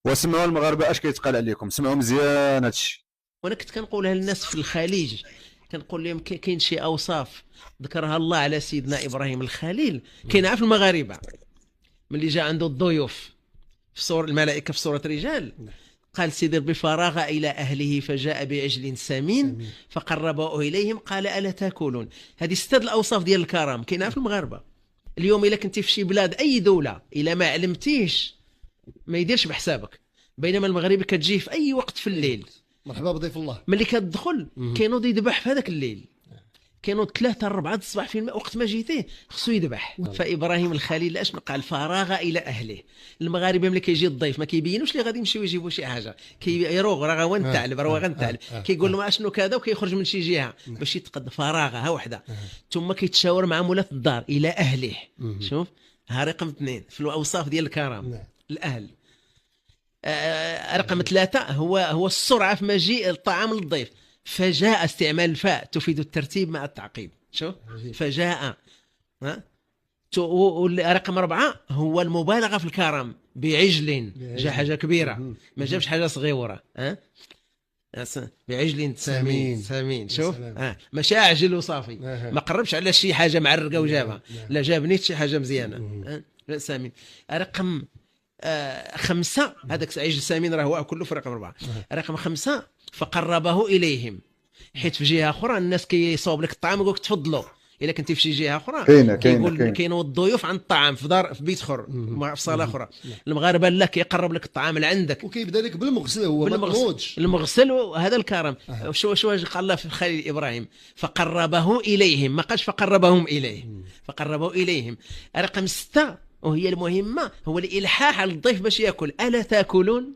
وسمعوا المغاربه اش كيتقال عليكم، سمعوا مزيان هادشي. وانا كنت كنقولها للناس في الخليج، كنقول لهم كاين شي اوصاف ذكرها الله على سيدنا ابراهيم الخليل كاينها في المغاربه. ملي جاء عنده الضيوف في صور الملائكه في صوره رجال، قال سيدي ربي فراغ الى اهله فجاء بعجل سمين فقربه اليهم قال الا تاكلون. هذه ستة الاوصاف ديال الكرم كاينها في المغاربه. اليوم الا كنتي في شي بلاد اي دوله الا ما علمتيش ما يديرش بحسابك، بينما المغربي كتجي في اي وقت في الليل، مرحبا بضيف الله. ملي كتدخل كينوض يذبح في هذاك الليل، كينوض 3 4 الصباح في وقت ما جيتيه خصو يذبح. فابراهيم الخليل اش قال فراغ الى اهله. المغاربه ملي كيجي الضيف ما كيبينوش لي غادي يمشيو يجيبوا شي حاجه، كيروغ راه غنتعلب راه غنتعلب، كيقول لهم اشنو كذا وكيخرج من شي جهه باش يتقد فراغها وحده. ثم كيتشاور مع مولاة الدار الى اهله. شوف ها رقم 2 في الاوصاف ديال الكرم الاهل. رقم 3 هو السرعه في مجيء الطعام للضيف. فجاء استعمال الفاء تفيد الترتيب مع التعقيب. شوف فجاء. رقم 4 هو المبالغه في الكرم بعجل، جا حاجه كبيره ما جابش حاجه صغيره. بعجل سمين. شوف ماشي عجل وصافي، ما قربش على شي حاجه معرقه وجابها، لا جاب نيت شي حاجه مزيانه. سمين. رقم 5 هذاك عجل سمين راه هو كله في رقم 4. رقم 5 فقربه اليهم، حيت في جهه اخرى الناس كيصوب لك الطعام يقول لك تفضلوا. الا كنتي في شي جهه اخرى كاينوا الضيوف عند الطعام في دار في بيت اخر في صاله اخرى. المغاربه لا كيقرب لك الطعام لعندك وكيبدا لك بالمغسل، هو ما تنوضش المغسل. وهذا الكرم. شو قال الله في الخليل ابراهيم فقربه اليهم، ما قالش فقربهم اليه، فقربه اليهم. رقم 6 وهي المهمه هو الالحاح على الضيف باش ياكل. الا تاكلون